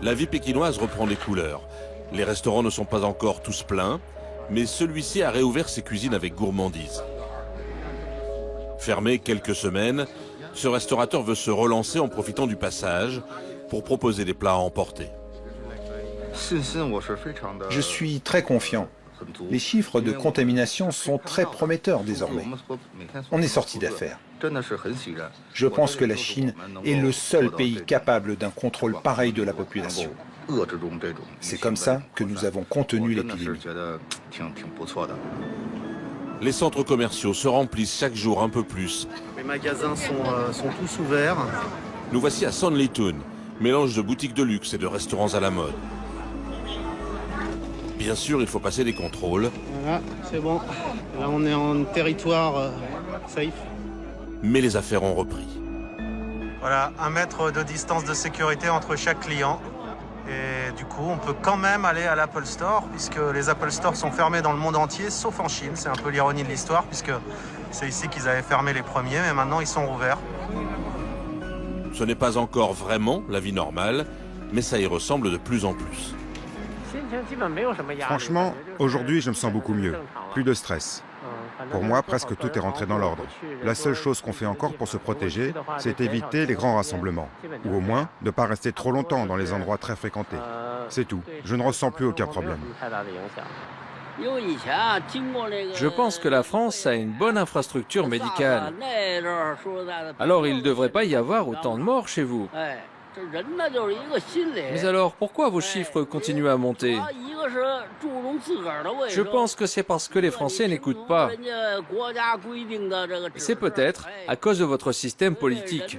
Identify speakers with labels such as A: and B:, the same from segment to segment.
A: La vie pékinoise reprend des couleurs. Les restaurants ne sont pas encore tous pleins, mais celui-ci a réouvert ses cuisines avec gourmandise. Fermé quelques semaines, ce restaurateur veut se relancer en profitant du passage pour proposer des plats à emporter.
B: Je suis très confiant. Les chiffres de contamination sont très prometteurs désormais. On est sorti d'affaires. Je pense que la Chine est le seul pays capable d'un contrôle pareil de la population. C'est comme ça que nous avons contenu l'épidémie.
A: Les centres commerciaux se remplissent chaque jour un peu plus.
C: Les magasins sont tous ouverts.
A: Nous voici à Sanlitun, mélange de boutiques de luxe et de restaurants à la mode. Bien sûr, il faut passer des contrôles.
C: Voilà, c'est bon. Là, on est en territoire safe.
A: Mais les affaires ont repris.
C: Voilà, 1 mètre de distance de sécurité entre chaque client. Et du coup, on peut quand même aller à l'Apple Store, puisque les Apple Store sont fermés dans le monde entier, sauf en Chine. C'est un peu l'ironie de l'histoire, puisque c'est ici qu'ils avaient fermé les premiers, mais maintenant ils sont rouverts.
A: Ce n'est pas encore vraiment la vie normale, mais ça y ressemble de plus en plus.
D: Franchement, aujourd'hui, je me sens beaucoup mieux. Plus de stress. Pour moi, presque tout est rentré dans l'ordre. La seule chose qu'on fait encore pour se protéger, c'est éviter les grands rassemblements. Ou au moins, ne pas rester trop longtemps dans les endroits très fréquentés. C'est tout. Je ne ressens plus aucun problème.
E: Je pense que la France a une bonne infrastructure médicale. Alors il ne devrait pas y avoir autant de morts chez vous. Mais alors, pourquoi vos chiffres continuent à monter? Je pense que c'est parce que les Français n'écoutent pas. C'est peut-être à cause de votre système politique.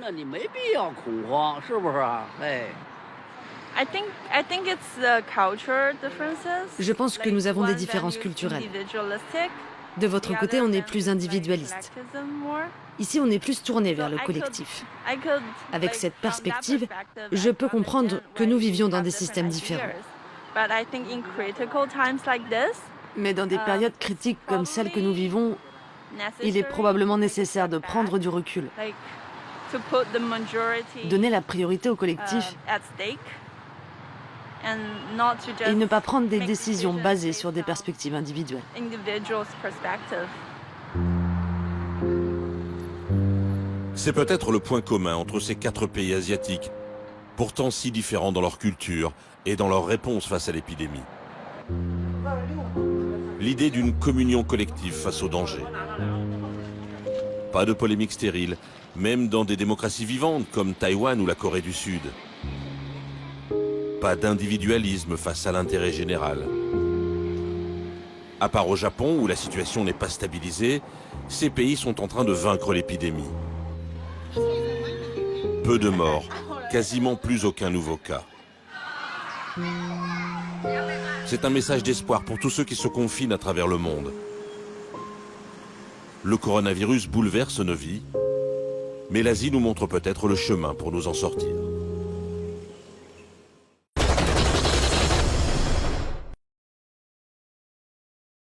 F: Je pense que nous avons des différences culturelles. De votre côté, on est plus individualiste. Ici, on est plus tourné vers le collectif. Avec cette perspective, je peux comprendre que nous vivions dans des systèmes différents. Mais dans des périodes critiques comme celles que nous vivons, il est probablement nécessaire de prendre du recul, donner la priorité au collectif et ne pas prendre des décisions basées sur des perspectives individuelles.
A: C'est peut-être le point commun entre ces 4 pays asiatiques, pourtant si différents dans leur culture et dans leur réponse face à l'épidémie. L'idée d'une communion collective face au danger. Pas de polémique stérile, même dans des démocraties vivantes comme Taïwan ou la Corée du Sud. Pas d'individualisme face à l'intérêt général. À part au Japon où la situation n'est pas stabilisée, ces pays sont en train de vaincre l'épidémie. Peu de morts, quasiment plus aucun nouveau cas. C'est un message d'espoir pour tous ceux qui se confinent à travers le monde. Le coronavirus bouleverse nos vies, mais l'Asie nous montre peut-être le chemin pour nous en sortir.